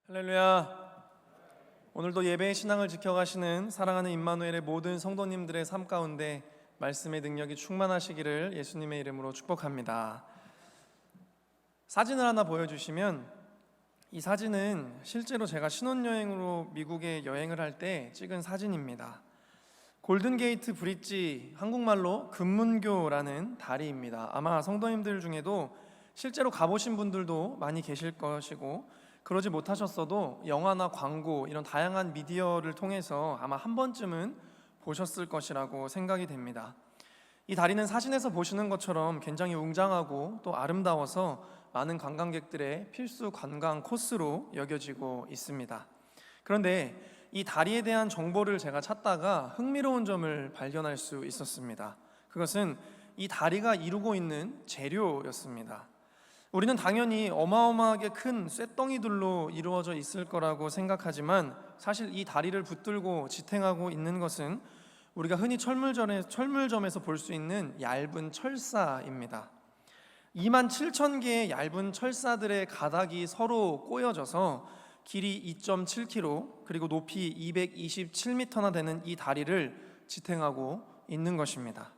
할렐루야. 오늘도 예배의 신앙을 지켜가시는 사랑하는 임마누엘의 모든 성도님들의 삶 가운데 말씀의 능력이 충만하시기를 예수님의 이름으로 축복합니다. 사진을 하나 보여주시면, 이 사진은 실제로 제가 신혼여행으로 미국에 여행을 할 때 찍은 사진입니다. 골든게이트 브릿지, 한국말로 금문교라는 다리입니다. 아마 성도님들 중에도 실제로 가보신 분들도 많이 계실 것이고, 그러지 못하셨어도 영화나 광고, 이런 다양한 미디어를 통해서 아마 한 번쯤은 보셨을 것이라고 생각이 됩니다. 이 다리는 사진에서 보시는 것처럼 굉장히 웅장하고 또 아름다워서 많은 관광객들의 필수 관광 코스로 여겨지고 있습니다. 그런데 이 다리에 대한 정보를 제가 찾다가 흥미로운 점을 발견할 수 있었습니다. 그것은 이 다리가 이루고 있는 재료였습니다. 우리는 당연히 어마어마하게 큰 쇳덩이들로 이루어져 있을 거라고 생각하지만, 사실 이 다리를 붙들고 지탱하고 있는 것은 우리가 흔히 철물점에서 볼 수 있는 얇은 철사입니다. 27,000개의 얇은 철사들의 가닥이 서로 꼬여져서 길이 2.7km 그리고 높이 227m나 되는 이 다리를 지탱하고 있는 것입니다.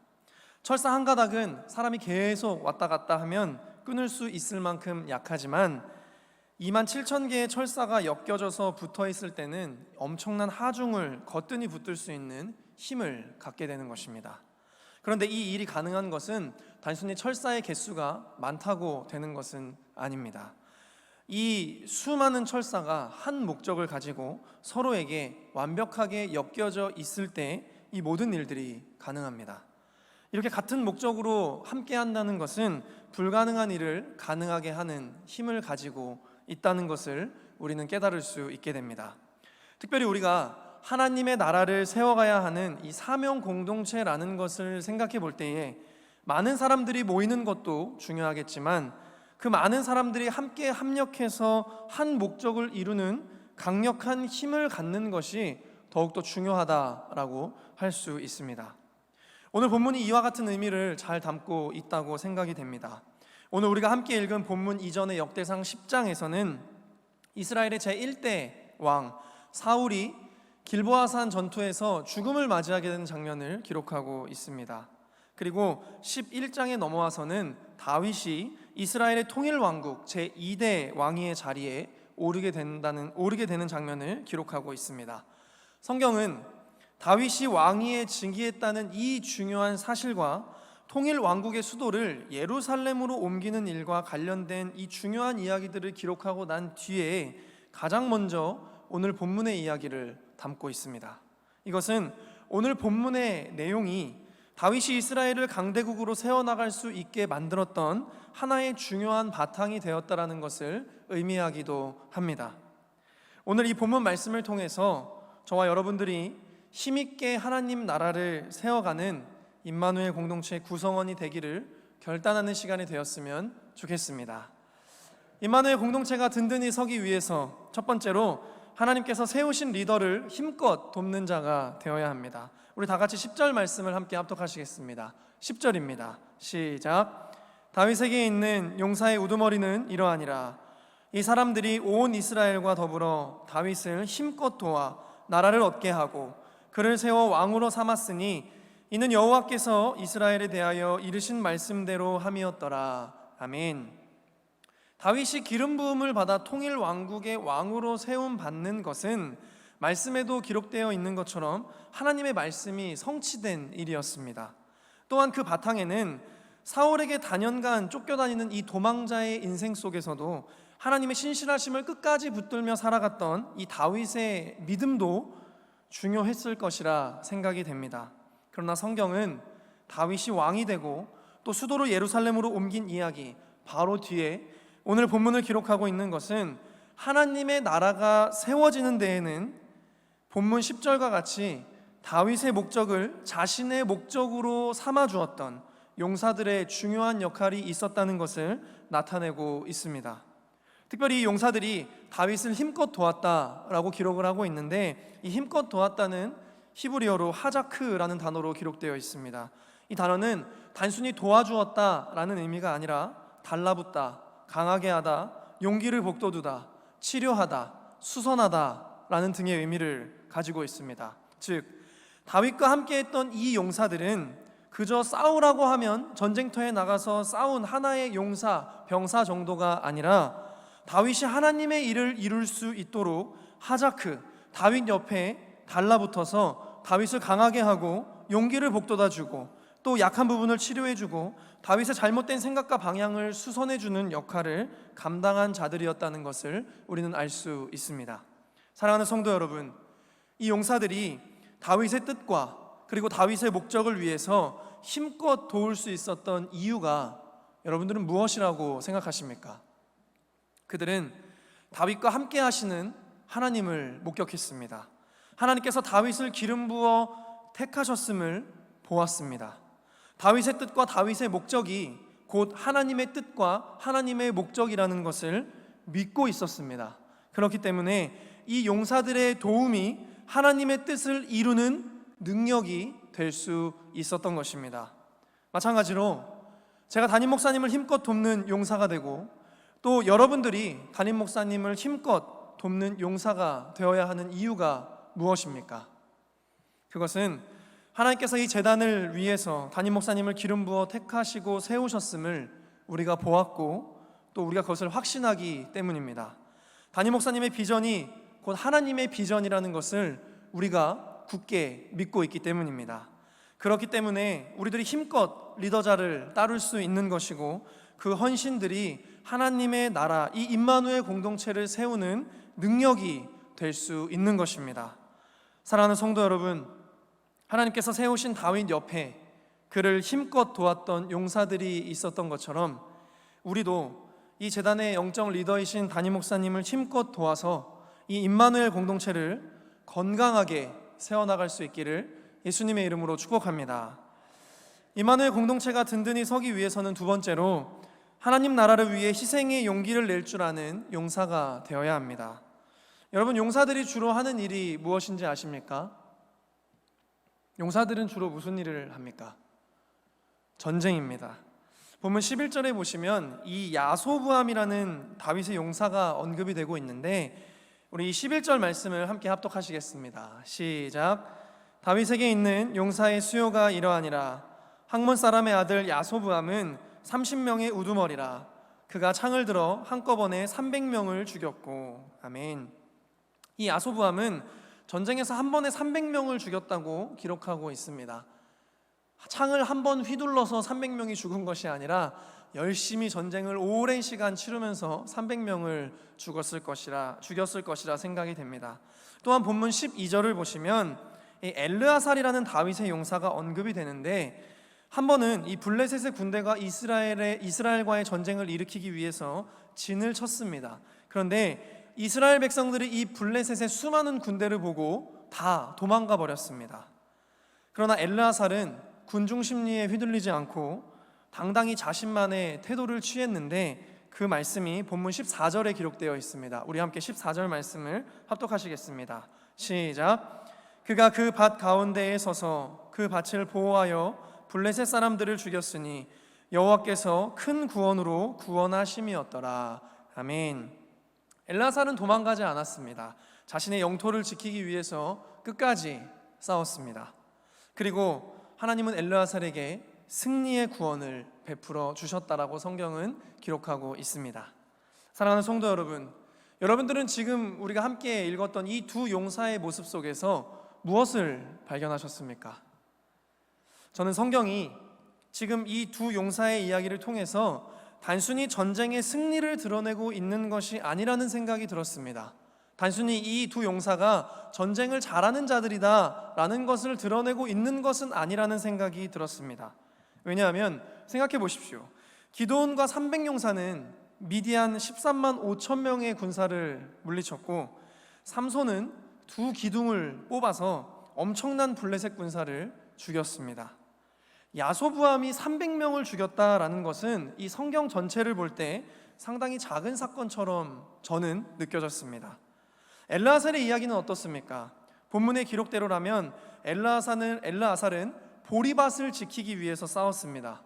철사 한 가닥은 사람이 계속 왔다 갔다 하면 끊을 수 있을 만큼 약하지만, 27,000개의 철사가 엮여져서 붙어 있을 때는 엄청난 하중을 거뜬히 붙들 수 있는 힘을 갖게 되는 것입니다. 그런데 이 일이 가능한 것은 단순히 철사의 개수가 많다고 되는 것은 아닙니다. 이 수많은 철사가 한 목적을 가지고 서로에게 완벽하게 엮여져 있을 때 이 모든 일들이 가능합니다. 이렇게 같은 목적으로 함께 한다는 것은 불가능한 일을 가능하게 하는 힘을 가지고 있다는 것을 우리는 깨달을 수 있게 됩니다. 특별히 우리가 하나님의 나라를 세워가야 하는 이 사명 공동체라는 것을 생각해 볼 때에 많은 사람들이 모이는 것도 중요하겠지만, 그 많은 사람들이 함께 합력해서 한 목적을 이루는 강력한 힘을 갖는 것이 더욱더 중요하다라고 할 수 있습니다. 오늘 본문이 이와 같은 의미를 잘 담고 있다고 생각이 됩니다. 오늘 우리가 함께 읽은 본문 이전의 역대상 10장에서는 이스라엘의 제1대 왕 사울이 길보아산 전투에서 죽음을 맞이하게 된 장면을 기록하고 있습니다. 그리고 11장에 넘어와서는 다윗이 이스라엘의 통일왕국 제2대 왕위의 자리에 오르게 되는 장면을 기록하고 있습니다. 성경은 다윗이 왕위에 즉위했다는 이 중요한 사실과 통일 왕국의 수도를 예루살렘으로 옮기는 일과 관련된 이 중요한 이야기들을 기록하고 난 뒤에 가장 먼저 오늘 본문의 이야기를 담고 있습니다. 이것은 오늘 본문의 내용이 다윗이 이스라엘을 강대국으로 세워나갈 수 있게 만들었던 하나의 중요한 바탕이 되었다라는 것을 의미하기도 합니다. 오늘 이 본문 말씀을 통해서 저와 여러분들이 힘있게 하나님 나라를 세워가는 임마누엘 공동체의 구성원이 되기를 결단하는 시간이 되었으면 좋겠습니다. 임마누엘 공동체가 든든히 서기 위해서 첫 번째로 하나님께서 세우신 리더를 힘껏 돕는 자가 되어야 합니다. 우리 다 같이 10절 말씀을 함께 합독하시겠습니다. 10절입니다. 시작. 다윗에게 있는 용사의 우두머리는 이러하니라. 이 사람들이 온 이스라엘과 더불어 다윗을 힘껏 도와 나라를 얻게 하고 그를 세워 왕으로 삼았으니 이는 여호와께서 이스라엘에 대하여 이르신 말씀대로 함이었더라. 아멘. 다윗이 기름 부음을 받아 통일 왕국의 왕으로 세움 받는 것은 말씀에도 기록되어 있는 것처럼 하나님의 말씀이 성취된 일이었습니다. 또한 그 바탕에는 사울에게 단연간 쫓겨다니는 이 도망자의 인생 속에서도 하나님의 신실하심을 끝까지 붙들며 살아갔던 이 다윗의 믿음도 중요했을 것이라 생각이 됩니다. 그러나 성경은 다윗이 왕이 되고 또 수도로 예루살렘으로 옮긴 이야기 바로 뒤에 오늘 본문을 기록하고 있는 것은 하나님의 나라가 세워지는 데에는 본문 10절과 같이 다윗의 목적을 자신의 목적으로 삼아주었던 용사들의 중요한 역할이 있었다는 것을 나타내고 있습니다. 특별히 이 용사들이 다윗을 힘껏 도왔다라고 기록을 하고 있는데, 이 힘껏 도왔다는 히브리어로 하자크라는 단어로 기록되어 있습니다. 이 단어는 단순히 도와주었다라는 의미가 아니라 달라붙다, 강하게 하다, 용기를 북돋우다, 치료하다, 수선하다라는 등의 의미를 가지고 있습니다. 즉, 다윗과 함께했던 이 용사들은 그저 싸우라고 하면 전쟁터에 나가서 싸운 하나의 용사, 병사 정도가 아니라 다윗이 하나님의 일을 이룰 수 있도록 하자크, 다윗 옆에 달라붙어서 다윗을 강하게 하고 용기를 북돋아주고 또 약한 부분을 치료해주고 다윗의 잘못된 생각과 방향을 수선해주는 역할을 감당한 자들이었다는 것을 우리는 알 수 있습니다. 사랑하는 성도 여러분, 이 용사들이 다윗의 뜻과 그리고 다윗의 목적을 위해서 힘껏 도울 수 있었던 이유가 여러분들은 무엇이라고 생각하십니까? 그들은 다윗과 함께 하시는 하나님을 목격했습니다. 하나님께서 다윗을 기름 부어 택하셨음을 보았습니다. 다윗의 뜻과 다윗의 목적이 곧 하나님의 뜻과 하나님의 목적이라는 것을 믿고 있었습니다. 그렇기 때문에 이 용사들의 도움이 하나님의 뜻을 이루는 능력이 될 수 있었던 것입니다. 마찬가지로 제가 담임 목사님을 힘껏 돕는 용사가 되고 또 여러분들이 담임 목사님을 힘껏 돕는 용사가 되어야 하는 이유가 무엇입니까? 그것은 하나님께서 이 제단을 위해서 담임 목사님을 기름 부어 택하시고 세우셨음을 우리가 보았고 또 우리가 그것을 확신하기 때문입니다. 담임 목사님의 비전이 곧 하나님의 비전이라는 것을 우리가 굳게 믿고 있기 때문입니다. 그렇기 때문에 우리들이 힘껏 리더자를 따를 수 있는 것이고 그 헌신들이 하나님의 나라, 이 임마누엘 공동체를 세우는 능력이 될 수 있는 것입니다. 사랑하는 성도 여러분, 하나님께서 세우신 다윗 옆에 그를 힘껏 도왔던 용사들이 있었던 것처럼 우리도 이 재단의 영적 리더이신 담임 목사님을 힘껏 도와서 이 임마누엘 공동체를 건강하게 세워나갈 수 있기를 예수님의 이름으로 축복합니다. 임마누엘 공동체가 든든히 서기 위해서는 두 번째로 하나님 나라를 위해 희생의 용기를 낼 줄 아는 용사가 되어야 합니다. 여러분, 용사들이 주로 하는 일이 무엇인지 아십니까? 용사들은 주로 무슨 일을 합니까? 전쟁입니다. 본문 11절에 보시면 이 야소부암이라는 다윗의 용사가 언급이 되고 있는데 우리 이 11절 말씀을 함께 합독하시겠습니다. 시작. 다윗에게 있는 용사의 수요가 이러하니라. 학몬 사람의 아들 야소부암은 30명의 우두머리라. 그가 창을 들어 한꺼번에 300명을 죽였고. 아멘. 이 야소부암은 전쟁에서 한 번에 300명을 죽였다고 기록하고 있습니다. 창을 한 번 휘둘러서 300명이 죽은 것이 아니라 열심히 전쟁을 오랜 시간 치르면서 300명을 죽였을 것이라 생각이 됩니다. 또한 본문 12절을 보시면 이 엘르아살이라는 다윗의 용사가 언급이 되는데 한 번은 이 블레셋의 군대가 이스라엘과의 전쟁을 일으키기 위해서 진을 쳤습니다. 그런데 이스라엘 백성들이 이 블레셋의 수많은 군대를 보고 다 도망가 버렸습니다. 그러나 엘르아살은 군중 심리에 휘둘리지 않고 당당히 자신만의 태도를 취했는데 그 말씀이 본문 14절에 기록되어 있습니다. 우리 함께 14절 말씀을 합독하시겠습니다. 시작. 그가 그 밭 가운데에 서서 그 밭을 보호하여 블레셋 사람들을 죽였으니 여호와께서 큰 구원으로 구원하심이었더라. 아멘. 엘르아살은 도망가지 않았습니다. 자신의 영토를 지키기 위해서 끝까지 싸웠습니다. 그리고 하나님은 엘르아살에게 승리의 구원을 베풀어 주셨다라고 성경은 기록하고 있습니다. 사랑하는 성도 여러분, 여러분들은 지금 우리가 함께 읽었던 이 두 용사의 모습 속에서 무엇을 발견하셨습니까? 저는 성경이 지금 이 두 용사의 이야기를 통해서 단순히 전쟁의 승리를 드러내고 있는 것이 아니라는 생각이 들었습니다. 단순히 이 두 용사가 전쟁을 잘하는 자들이다 라는 것을 드러내고 있는 것은 아니라는 생각이 들었습니다. 왜냐하면 생각해 보십시오. 기드온과 300용사는 미디안 13만 5천 명의 군사를 물리쳤고 삼손은 두 기둥을 뽑아서 엄청난 블레셋 군사를 죽였습니다. 야소부암이 300명을 죽였다라는 것은 이 성경 전체를 볼 때 상당히 작은 사건처럼 저는 느껴졌습니다. 엘르아살의 이야기는 어떻습니까? 본문의 기록대로라면 엘르아살은 보리밭을 지키기 위해서 싸웠습니다.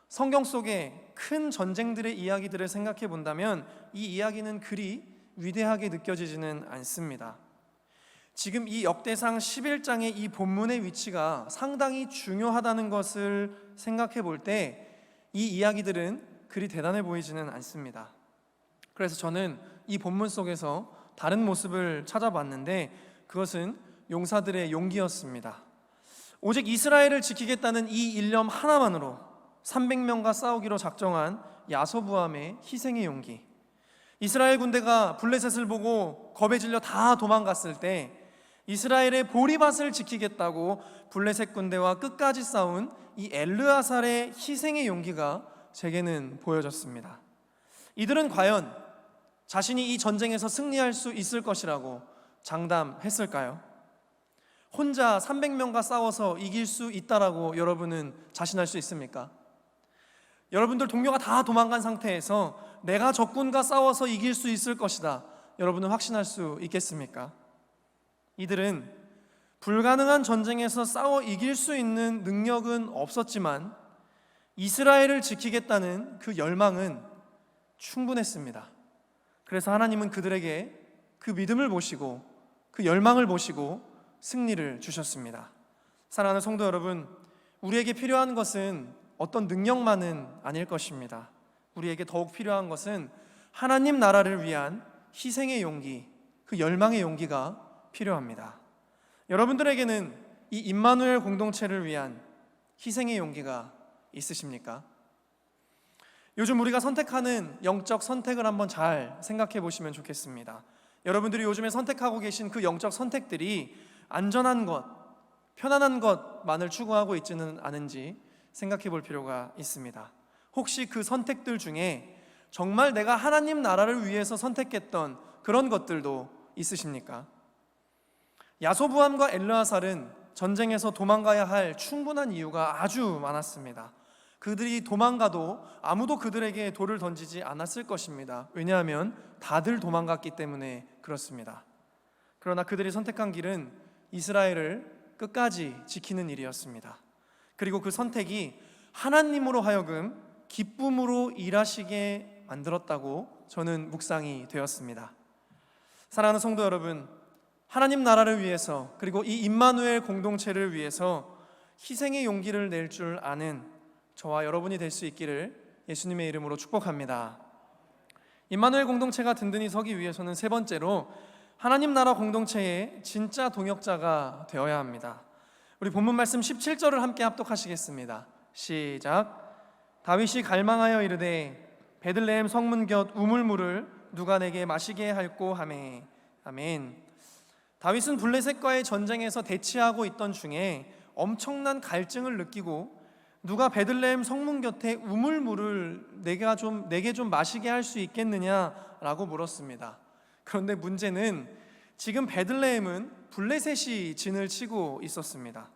성경 속의 큰 전쟁들의 이야기들을 생각해 본다면 이 이야기는 그리 위대하게 느껴지지는 않습니다. 지금 이 역대상 11장의 이 본문의 위치가 상당히 중요하다는 것을 생각해 볼 때 이 이야기들은 그리 대단해 보이지는 않습니다. 그래서 저는 이 본문 속에서 다른 모습을 찾아봤는데 그것은 용사들의 용기였습니다. 오직 이스라엘을 지키겠다는 이 일념 하나만으로 300명과 싸우기로 작정한 야소부암의 희생의 용기. 이스라엘 군대가 블레셋을 보고 겁에 질려 다 도망갔을 때 이스라엘의 보리밭을 지키겠다고 블레셋 군대와 끝까지 싸운 이 엘르아살의 희생의 용기가 제게는 보여졌습니다. 이들은 과연 자신이 이 전쟁에서 승리할 수 있을 것이라고 장담했을까요? 혼자 300명과 싸워서 이길 수 있다라고 여러분은 자신할 수 있습니까? 여러분들 동료가 다 도망간 상태에서 내가 적군과 싸워서 이길 수 있을 것이다, 여러분은 확신할 수 있겠습니까? 이들은 불가능한 전쟁에서 싸워 이길 수 있는 능력은 없었지만 이스라엘을 지키겠다는 그 열망은 충분했습니다. 그래서 하나님은 그들에게 그 믿음을 보시고 그 열망을 보시고 승리를 주셨습니다. 사랑하는 성도 여러분, 우리에게 필요한 것은 어떤 능력만은 아닐 것입니다. 우리에게 더욱 필요한 것은 하나님 나라를 위한 희생의 용기, 그 열망의 용기가 필요합니다. 여러분들에게는 이 임마누엘 공동체를 위한 희생의 용기가 있으십니까? 요즘 우리가 선택하는 영적 선택을 한번 잘 생각해 보시면 좋겠습니다. 여러분들이 요즘에 선택하고 계신 그 영적 선택들이 안전한 것, 편안한 것만을 추구하고 있지는 않은지 생각해 볼 필요가 있습니다. 혹시 그 선택들 중에 정말 내가 하나님 나라를 위해서 선택했던 그런 것들도 있으십니까? 야소부암과 엘르아살은 전쟁에서 도망가야 할 충분한 이유가 아주 많았습니다. 그들이 도망가도 아무도 그들에게 돌을 던지지 않았을 것입니다. 왜냐하면 다들 도망갔기 때문에 그렇습니다. 그러나 그들이 선택한 길은 이스라엘을 끝까지 지키는 일이었습니다. 그리고 그 선택이 하나님으로 하여금 기쁨으로 일하시게 만들었다고 저는 묵상이 되었습니다. 사랑하는 성도 여러분, 하나님 나라를 위해서 그리고 이 임마누엘 공동체를 위해서 희생의 용기를 낼 줄 아는 저와 여러분이 될 수 있기를 예수님의 이름으로 축복합니다. 임마누엘 공동체가 든든히 서기 위해서는 세 번째로 하나님 나라 공동체의 진짜 동역자가 되어야 합니다. 우리 본문 말씀 17절을 함께 합독하시겠습니다. 시작. 다윗이 갈망하여 이르되 베들레헴 성문 곁 우물물을 누가 내게 마시게 할꼬 하매. 아멘. 다윗은 블레셋과의 전쟁에서 대치하고 있던 중에 엄청난 갈증을 느끼고 누가 베들레헴 성문 곁에 우물물을 내게 좀 마시게 할 수 있겠느냐라고 물었습니다. 그런데 문제는 지금 베들레헴은 블레셋이 진을 치고 있었습니다.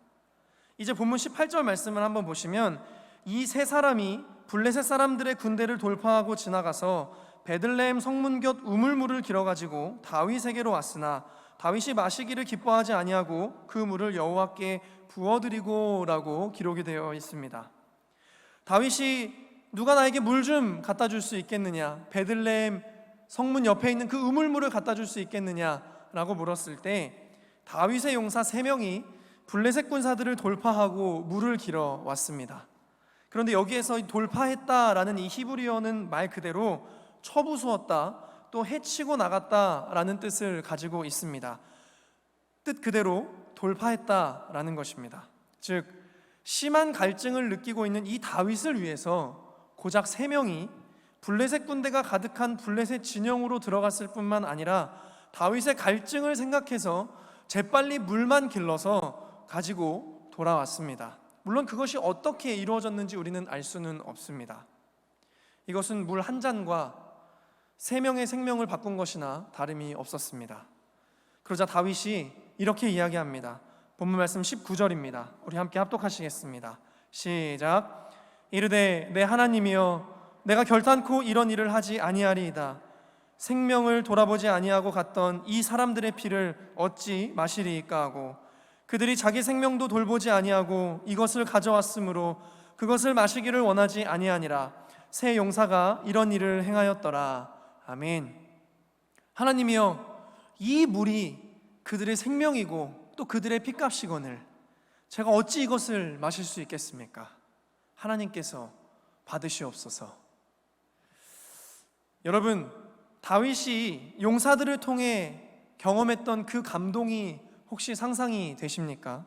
이제 본문 18절 말씀을 한번 보시면 이 세 사람이 블레셋 사람들의 군대를 돌파하고 지나가서 베들레헴 성문 곁 우물물을 길어가지고 다윗에게로 왔으나 다윗이 마시기를 기뻐하지 아니하고 그 물을 여호와께 부어드리고라고 기록이 되어 있습니다. 다윗이 누가 나에게 물 좀 갖다 줄 수 있겠느냐, 베들레헴 성문 옆에 있는 그 우물물을 갖다 줄 수 있겠느냐라고 물었을 때 다윗의 용사 3명이 블레셋 군사들을 돌파하고 물을 길어 왔습니다. 그런데 여기에서 돌파했다라는 이 히브리어는 말 그대로 쳐부수었다, 또 해치고 나갔다라는 뜻을 가지고 있습니다. 뜻 그대로 돌파했다라는 것입니다. 즉 심한 갈증을 느끼고 있는 이 다윗을 위해서 고작 3명이 블레셋 군대가 가득한 블레셋 진영으로 들어갔을 뿐만 아니라 다윗의 갈증을 생각해서 재빨리 물만 길러서 가지고 돌아왔습니다. 물론 그것이 어떻게 이루어졌는지 우리는 알 수는 없습니다. 이것은 물 한 잔과 3명의 생명을 바꾼 것이나 다름이 없었습니다. 그러자 다윗이 이렇게 이야기합니다. 본문 말씀 19절입니다. 우리 함께 합독하시겠습니다. 시작. 이르되 내 하나님이여, 내가 결단코 이런 일을 하지 아니하리이다. 생명을 돌아보지 아니하고 갔던 이 사람들의 피를 어찌 마시리이까 하고 그들이 자기 생명도 돌보지 아니하고 이것을 가져왔으므로 그것을 마시기를 원하지 아니하니라. 새 용사가 이런 일을 행하였더라. 아멘. 하나님이여, 이 물이 그들의 생명이고 또 그들의 핏값이거늘 제가 어찌 이것을 마실 수 있겠습니까? 하나님께서 받으시옵소서. 여러분, 다윗이 용사들을 통해 경험했던 그 감동이 혹시 상상이 되십니까?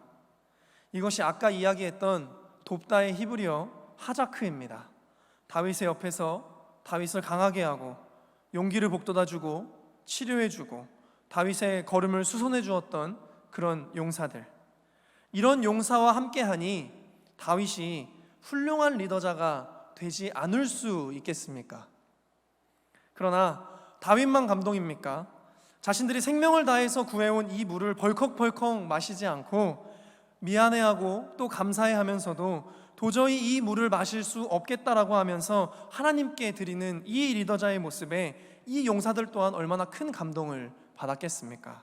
이것이 아까 이야기했던 돕다의 히브리어 하자크입니다. 다윗의 옆에서 다윗을 강하게 하고 용기를 북돋아주고 치료해주고 다윗의 걸음을 수선해 주었던 그런 용사들, 이런 용사와 함께하니 다윗이 훌륭한 리더자가 되지 않을 수 있겠습니까? 그러나 다윗만 감동입니까? 자신들이 생명을 다해서 구해온 이 물을 벌컥벌컥 마시지 않고 미안해하고 또 감사해하면서도 도저히 이 물을 마실 수 없겠다라고 하면서 하나님께 드리는 이 리더자의 모습에 이 용사들 또한 얼마나 큰 감동을 받았겠습니까?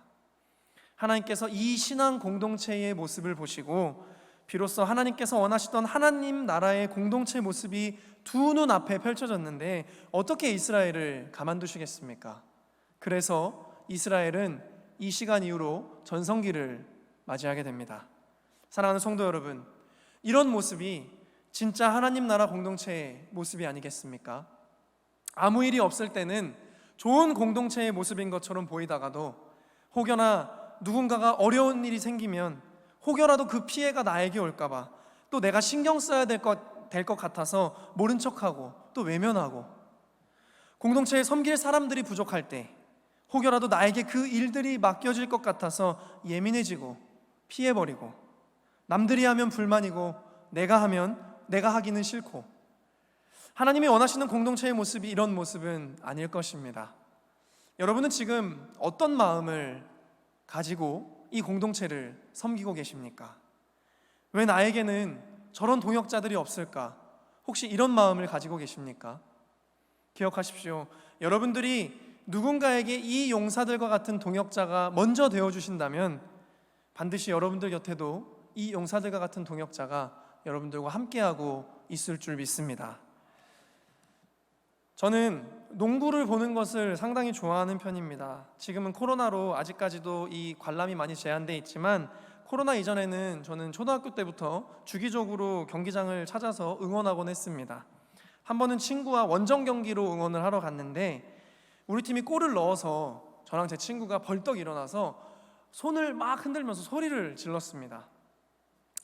하나님께서 이 신앙 공동체의 모습을 보시고 비로소 하나님께서 원하시던 하나님 나라의 공동체 모습이 두 눈 앞에 펼쳐졌는데 어떻게 이스라엘을 가만두시겠습니까? 그래서 이스라엘은 이 시간 이후로 전성기를 맞이하게 됩니다. 사랑하는 성도 여러분, 이런 모습이 진짜 하나님 나라 공동체의 모습이 아니겠습니까? 아무 일이 없을 때는 좋은 공동체의 모습인 것처럼 보이다가도 혹여나 누군가가 어려운 일이 생기면 혹여라도 그 피해가 나에게 올까봐 또 내가 신경 써야 될 것 같아서 모른 척하고 또 외면하고, 공동체에 섬길 사람들이 부족할 때 혹여라도 나에게 그 일들이 맡겨질 것 같아서 예민해지고 피해버리고, 남들이 하면 불만이고 내가 하면 내가 하기는 싫고, 하나님이 원하시는 공동체의 모습이 이런 모습은 아닐 것입니다. 여러분은 지금 어떤 마음을 가지고 이 공동체를 섬기고 계십니까? 왜 나에게는 저런 동역자들이 없을까? 혹시 이런 마음을 가지고 계십니까? 기억하십시오. 여러분들이 누군가에게 이 용사들과 같은 동역자가 먼저 되어주신다면 반드시 여러분들 곁에도 이 용사들과 같은 동역자가 여러분들과 함께하고 있을 줄 믿습니다. 저는 농구를 보는 것을 상당히 좋아하는 편입니다. 지금은 코로나로 아직까지도 이 관람이 많이 제한되어 있지만 코로나 이전에는 저는 초등학교 때부터 주기적으로 경기장을 찾아서 응원하곤 했습니다. 한 번은 친구와 원정 경기로 응원을 하러 갔는데 우리 팀이 골을 넣어서 저랑 제 친구가 벌떡 일어나서 손을 막 흔들면서 소리를 질렀습니다.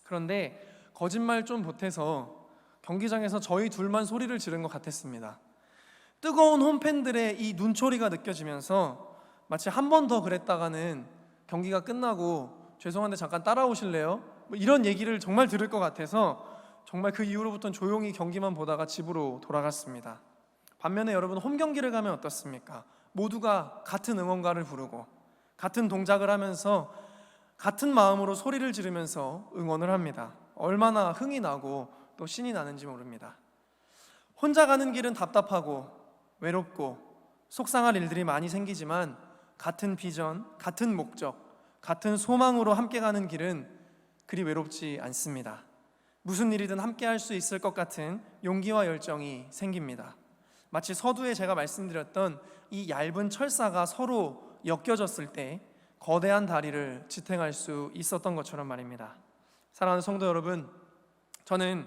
그런데 거짓말 좀 보태서 경기장에서 저희 둘만 소리를 지른 것 같았습니다. 뜨거운 홈팬들의 이 눈초리가 느껴지면서 마치 한 번 더 그랬다가는 경기가 끝나고 죄송한데 잠깐 따라오실래요? 뭐 이런 얘기를 정말 들을 것 같아서 정말 그 이후로부터는 조용히 경기만 보다가 집으로 돌아갔습니다. 반면에 여러분, 홈 경기를 가면 어떻습니까? 모두가 같은 응원가를 부르고 같은 동작을 하면서 같은 마음으로 소리를 지르면서 응원을 합니다. 얼마나 흥이 나고 또 신이 나는지 모릅니다. 혼자 가는 길은 답답하고 외롭고 속상할 일들이 많이 생기지만 같은 비전, 같은 목적, 같은 소망으로 함께 가는 길은 그리 외롭지 않습니다. 무슨 일이든 함께 할 수 있을 것 같은 용기와 열정이 생깁니다. 마치 서두에 제가 말씀드렸던 이 얇은 철사가 서로 엮여졌을 때 거대한 다리를 지탱할 수 있었던 것처럼 말입니다. 사랑하는 성도 여러분, 저는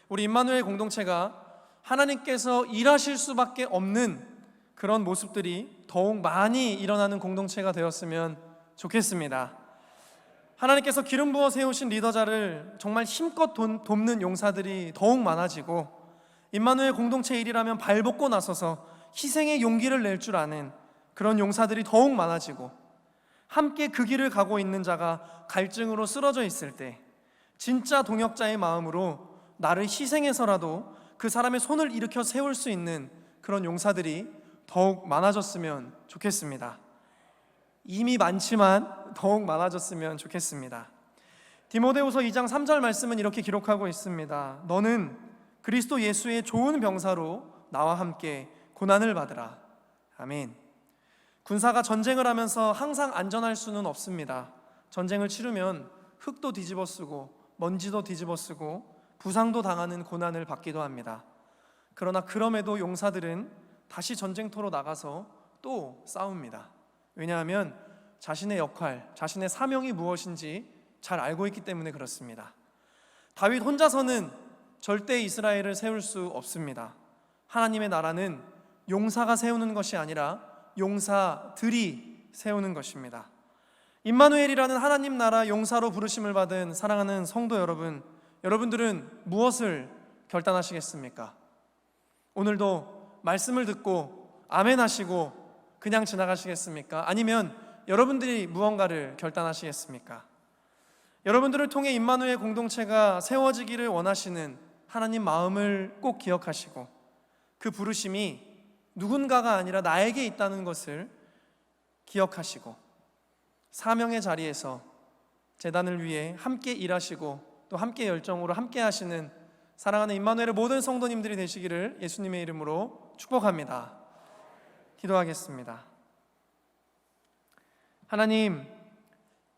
우리 임마누엘 공동체가 하나님께서 일하실 수밖에 없는 그런 모습들이 더욱 많이 일어나는 공동체가 되었으면 좋겠습니다. 하나님께서 기름 부어 세우신 리더자를 정말 힘껏 돕는 용사들이 더욱 많아지고, 임마누엘 공동체 일이라면 발벗고 나서서 희생의 용기를 낼 줄 아는 그런 용사들이 더욱 많아지고, 함께 그 길을 가고 있는 자가 갈증으로 쓰러져 있을 때 진짜 동역자의 마음으로 나를 희생해서라도 그 사람의 손을 일으켜 세울 수 있는 그런 용사들이 더욱 많아졌으면 좋겠습니다. 이미 많지만 더욱 많아졌으면 좋겠습니다. 디모데후서 2장 3절 말씀은 이렇게 기록하고 있습니다. 너는 그리스도 예수의 좋은 병사로 나와 함께 고난을 받으라. 아멘. 군사가 전쟁을 하면서 항상 안전할 수는 없습니다. 전쟁을 치르면 흙도 뒤집어 쓰고 먼지도 뒤집어 쓰고 부상도 당하는 고난을 받기도 합니다. 그러나 그럼에도 용사들은 다시 전쟁터로 나가서 또 싸웁니다. 왜냐하면 자신의 역할, 자신의 사명이 무엇인지 잘 알고 있기 때문에 그렇습니다. 다윗 혼자서는 절대 이스라엘을 세울 수 없습니다. 하나님의 나라는 용사가 세우는 것이 아니라 용사들이 세우는 것입니다. 임마누엘이라는 하나님 나라 용사로 부르심을 받은 사랑하는 성도 여러분, 여러분들은 무엇을 결단하시겠습니까? 오늘도 말씀을 듣고 아멘 하시고 그냥 지나가시겠습니까? 아니면 여러분들이 무언가를 결단하시겠습니까? 여러분들을 통해 임마누엘 공동체가 세워지기를 원하시는 하나님 마음을 꼭 기억하시고 그 부르심이 누군가가 아니라 나에게 있다는 것을 기억하시고 사명의 자리에서 제단을 위해 함께 일하시고 또 함께 열정으로 함께 하시는 사랑하는 임마누엘의 모든 성도님들이 되시기를 예수님의 이름으로 축복합니다. 기도하겠습니다. 하나님,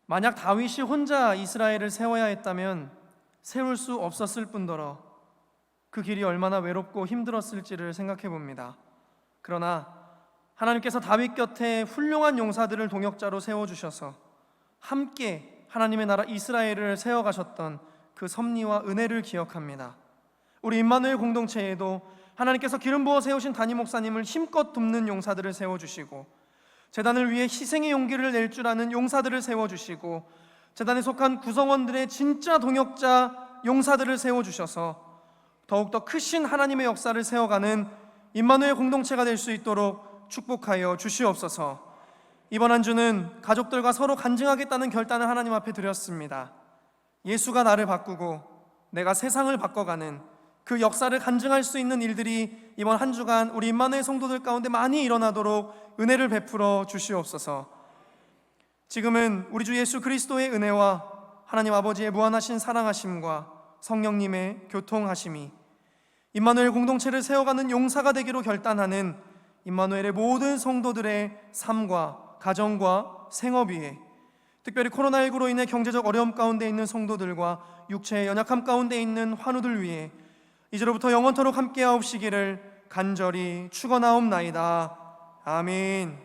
만약 다윗이 혼자 이스라엘을 세워야 했다면 세울 수 없었을 뿐더러 그 길이 얼마나 외롭고 힘들었을지를 생각해 봅니다. 그러나 하나님께서 다윗 곁에 훌륭한 용사들을 동역자로 세워주셔서 함께 하나님의 나라 이스라엘을 세워가셨던 그 섭리와 은혜를 기억합니다. 우리 임마누엘 공동체에도 하나님께서 기름 부어 세우신 담임 목사님을 힘껏 돕는 용사들을 세워주시고 제단을 위해 희생의 용기를 낼 줄 아는 용사들을 세워주시고 제단에 속한 구성원들의 진짜 동역자 용사들을 세워주셔서 더욱더 크신 하나님의 역사를 세워가는 임마누엘 공동체가 될 수 있도록 축복하여 주시옵소서. 이번 한 주는 가족들과 서로 간증하겠다는 결단을 하나님 앞에 드렸습니다. 예수가 나를 바꾸고 내가 세상을 바꿔가는 그 역사를 간증할 수 있는 일들이 이번 한 주간 우리 임마누엘 성도들 가운데 많이 일어나도록 은혜를 베풀어 주시옵소서. 지금은 우리 주 예수 그리스도의 은혜와 하나님 아버지의 무한하신 사랑하심과 성령님의 교통하심이 임마누엘 공동체를 세워가는 용사가 되기로 결단하는 임마누엘의 모든 성도들의 삶과 가정과 생업 위에, 특별히 코로나19로 인해 경제적 어려움 가운데 있는 성도들과 육체의 연약함 가운데 있는 환우들 위에 이제로부터 영원토록 함께하옵시기를 간절히 축원하옵나이다. 아멘.